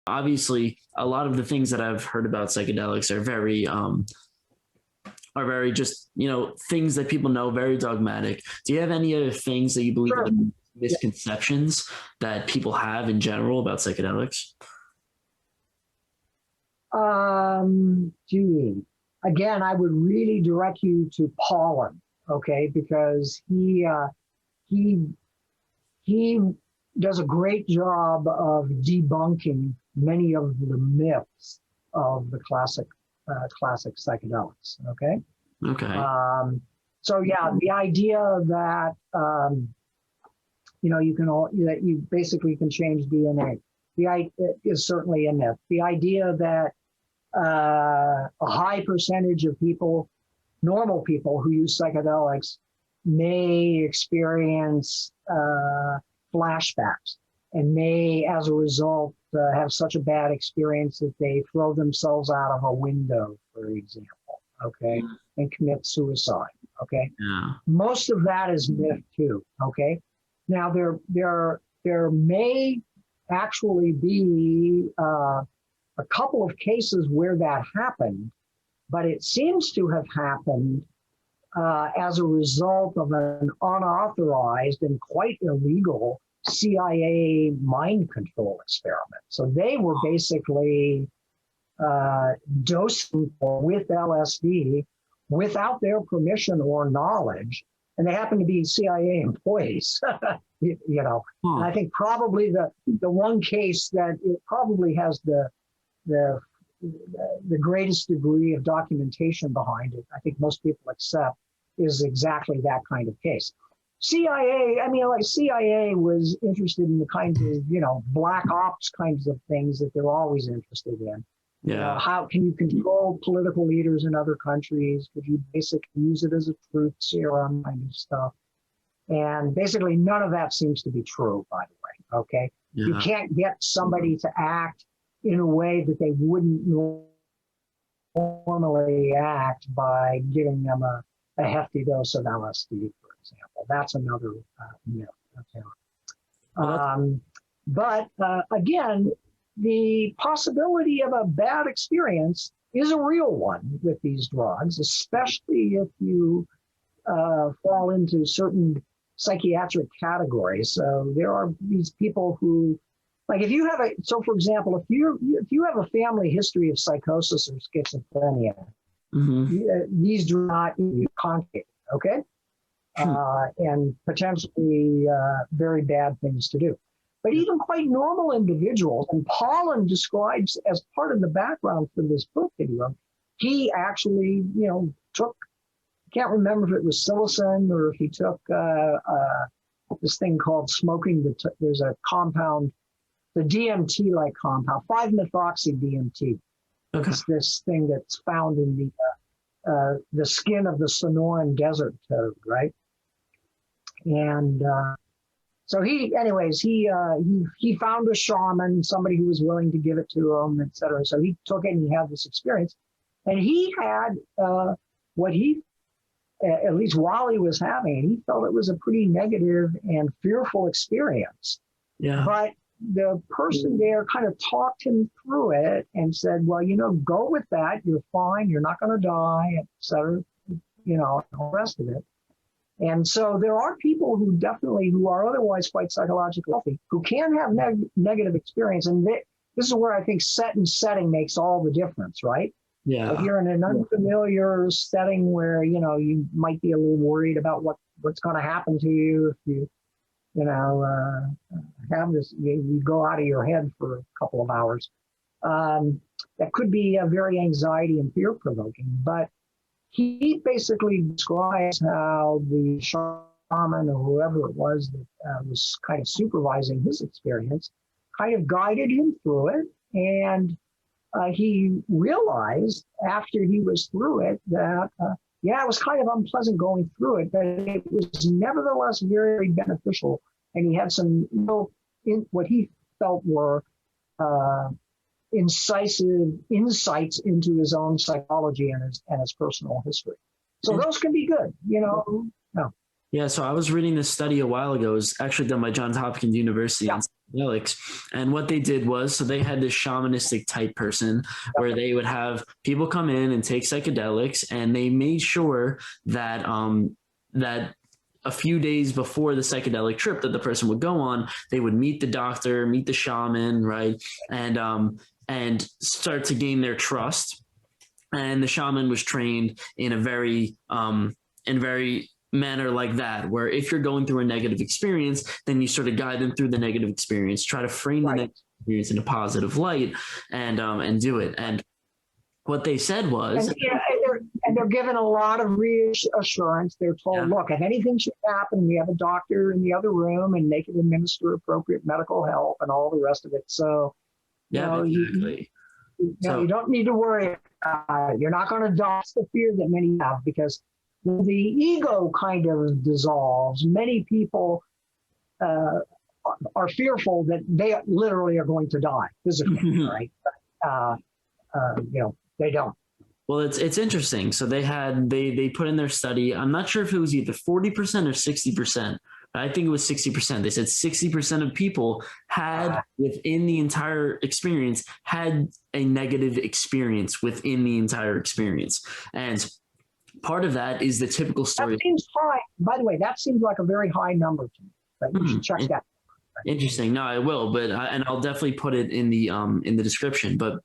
Obviously, a lot of the things that I've heard about psychedelics are very just, things that people know, very dogmatic. Do you have any other things that you believe Sure. are misconceptions that people have in general about psychedelics? Gee, again, I would really direct you to Pollan, okay, because he does a great job of debunking many of the myths of the classic psychedelics. Okay. Okay. So yeah, the idea that that you basically can change DNA, is certainly a myth. The idea that a high percentage of people, normal people who use psychedelics, may experience flashbacks and may, as a result, have such a bad experience that they throw themselves out of a window, for example, okay, and commit suicide, okay? Yeah. Most of that is myth too, okay? Now, there may actually be a couple of cases where that happened, but it seems to have happened as a result of an unauthorized and quite illegal CIA mind control experiment. So they were basically dosing people with LSD without their permission or knowledge, and they happen to be CIA employees. And I think probably the one case that it probably has the greatest degree of documentation behind it, I think most people accept, is exactly that kind of case. CIA was interested in the kinds of, black ops kinds of things that they're always interested in. Yeah. How can you control political leaders in other countries? Could you basically use it as a truth serum kind of stuff? And basically none of that seems to be true, by the way, okay? Yeah. You can't get somebody to act in a way that they wouldn't normally act by giving them a hefty dose of LSD, for example. That's another myth. Okay. But again, the possibility of a bad experience is a real one with these drugs, especially if you fall into certain psychiatric categories. So there are these people who, like, if you have for example, if you have a family history of psychosis or schizophrenia, these do not need contact, okay? And potentially very bad things to do. But even quite normal individuals, and Pollan describes as part of the background for this book that he wrote, he actually, took, I can't remember if it was psilocin or if he took this thing called smoking. There's a compound, the DMT-like compound, 5-methoxy-DMT. Okay. It's this thing that's found in the skin of the Sonoran Desert toad, right? And so he found a shaman, somebody who was willing to give it to him, et cetera. So he took it and he had this experience. And he had what he, at least while he was having it, he felt it was a pretty negative and fearful experience. Yeah. But the person there kind of talked him through it and said, well, go with that. You're fine. You're not going to die, et cetera, and all the rest of it. And so there are people who are otherwise quite psychologically healthy who can have negative experience. And this is where I think setting makes all the difference, right? Yeah. If you're in an unfamiliar setting where, you might be a little worried about what's going to happen to you if you, have this, you go out of your head for a couple of hours. That could be very anxiety and fear provoking, but he basically describes how the shaman or whoever it was that was kind of supervising his experience kind of guided him through it. And he realized after he was through it that, it was kind of unpleasant going through it, but it was nevertheless very beneficial. And he had some what he felt were incisive insights into his own psychology and his personal history. So those can be good, No. Yeah, so I was reading this study a while ago. It was actually done by Johns Hopkins University on psychedelics. And what they did was, so they had this shamanistic type person where they would have people come in and take psychedelics, and they made sure that that a few days before the psychedelic trip that the person would go on, they would meet the doctor, meet the shaman, right, and start to gain their trust. And the shaman was trained in a very manner like that, where if you're going through a negative experience, then you sort of guide them through the negative experience, try to frame the negative experience in a positive light, and do it. And what they said was, and they're given a lot of reassurance. They're told, look, if anything should happen, we have a doctor in the other room, and they can administer appropriate medical help and all the rest of it. So, exactly. You don't need to worry. You're not going to die. That's the fear that many have, because the ego kind of dissolves. Many people are fearful that they literally are going to die physically, right? They don't. Well, it's interesting. So they put in their study. I'm not sure if it was either 40% or 60%. I think it was 60%. They said 60% of people had within the entire experience had a negative experience within the entire experience. And part of that is the typical story. That seems high. By the way, that seems like a very high number to me. But you should check that. Interesting. No, I will, and I'll definitely put it in the description. But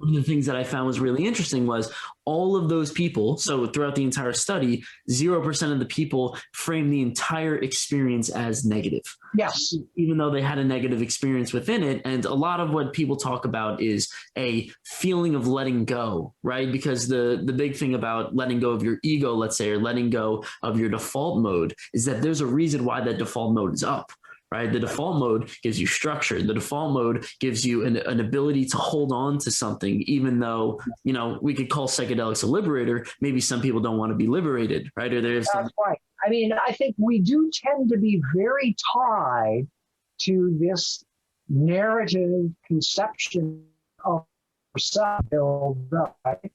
one of the things that I found was really interesting was all of those people. So throughout the entire study, 0% of the people framed the entire experience as negative. Yes. Even though they had a negative experience within it. And a lot of what people talk about is a feeling of letting go, right? Because the big thing about letting go of your ego, let's say, or letting go of your default mode is that there's a reason why that default mode is up. Right. The default mode gives you structure. The default mode gives you an ability to hold on to something, even though, we could call psychedelics a liberator. Maybe some people don't want to be liberated. Right. Or there's That's right. I mean, I think we do tend to be very tied to this narrative conception of ourselves. Right?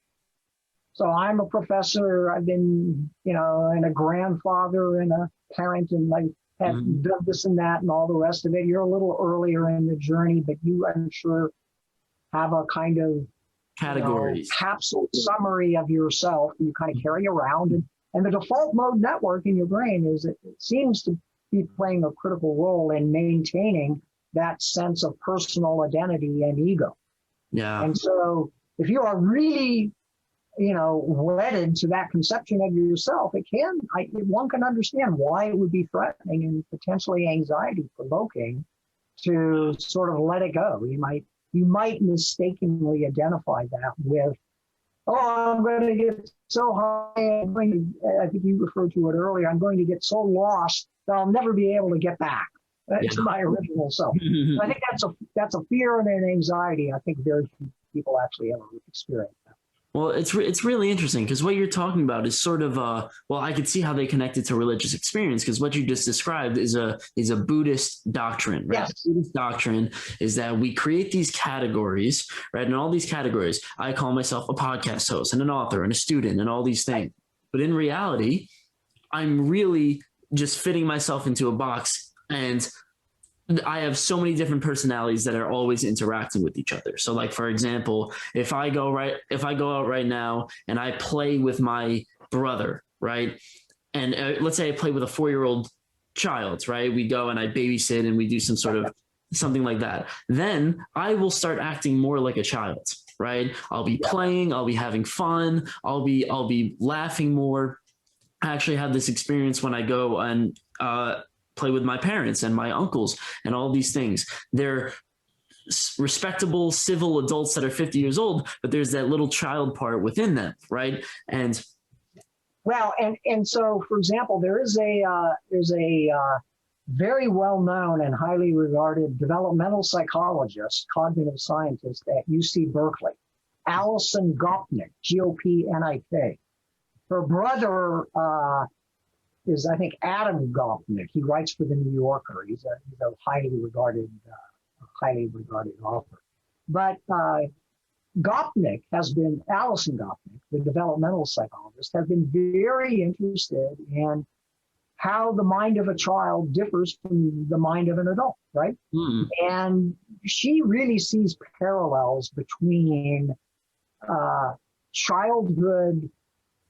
So I'm a professor. I've been, and a grandfather and a parent, and have done this and that and all the rest of it. You're a little earlier in the journey, but you, I'm sure, have a kind of categories, capsule summary of yourself you kind of carry around. And the default mode network in your brain it seems to be playing a critical role in maintaining that sense of personal identity and ego. Yeah. And so if you are really wedded to that conception of yourself, one can understand why it would be threatening and potentially anxiety provoking to sort of let it go. You might mistakenly identify that with, I'm going to get so high, I think you referred to it earlier, I'm going to get so lost that I'll never be able to get back to my original self. I think that's a fear and an anxiety. I think very few people actually ever experience that. Well, it's really interesting because what you're talking about is sort of I could see how they connected to religious experience, because what you just described is a Buddhist doctrine, right? Yes. The Buddhist doctrine is that we create these categories, right? And all these categories, I call myself a podcast host and an author and a student and all these things. But in reality, I'm really just fitting myself into a box, and I have so many different personalities that are always interacting with each other. So like, for example, if I go out right now and I play with my brother, right? And let's say I play with a 4-year-old child, right? We go and I babysit and we do some sort of something like that. Then I will start acting more like a child, right? I'll be playing, I'll be having fun. I'll be laughing more. I actually have this experience when I go and, play with my parents and my uncles and all these things. They're respectable, civil adults that are 50 years old, but there's that little child part within them, right? And so, for example, there's a very well-known and highly regarded developmental psychologist, cognitive scientist at UC Berkeley, Alison Gopnik, Gopnik. Her brother is, I think, Adam Gopnik. He writes for the New Yorker. He's a highly regarded author. But Alison Gopnik, the developmental psychologist, has been very interested in how the mind of a child differs from the mind of an adult, right? And she really sees parallels between childhood,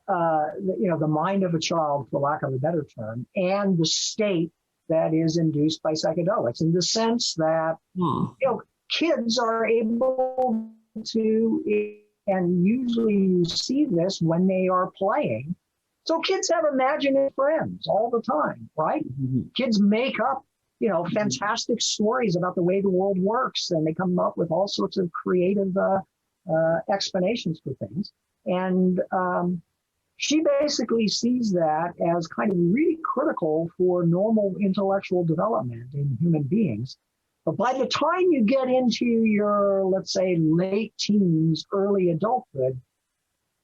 the mind of a child, for lack of a better term, and the state that is induced by psychedelics, in the sense that kids are able to, and usually you see this when they are playing. So kids have imaginary friends all the time, right? Kids make up, fantastic stories about the way the world works, and they come up with all sorts of creative explanations for things. And she basically sees that as kind of really critical for normal intellectual development in human beings. But by the time you get into your, let's say, late teens, early adulthood,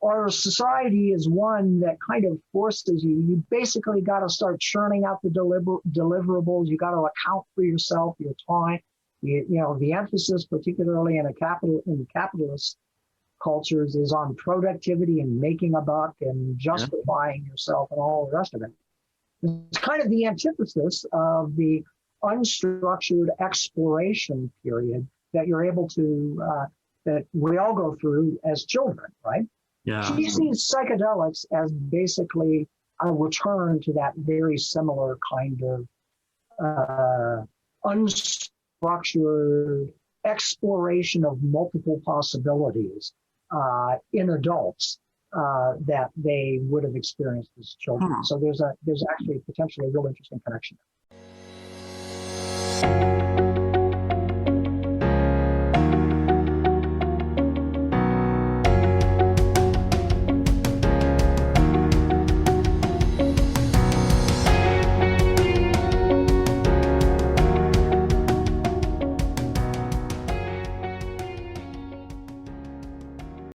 our society is one that kind of forces you basically got to start churning out the deliverables. You got to account for yourself, your time. The emphasis, particularly in the capitalist cultures, is on productivity and making a buck and justifying yourself and all the rest of it. It's kind of the antithesis of the unstructured exploration period that you're able to, that we all go through as children, right? Yeah. She sees psychedelics as basically a return to that very similar kind of unstructured exploration of multiple possibilities in adults that they would have experienced as children. So there's actually potentially a real interesting connection.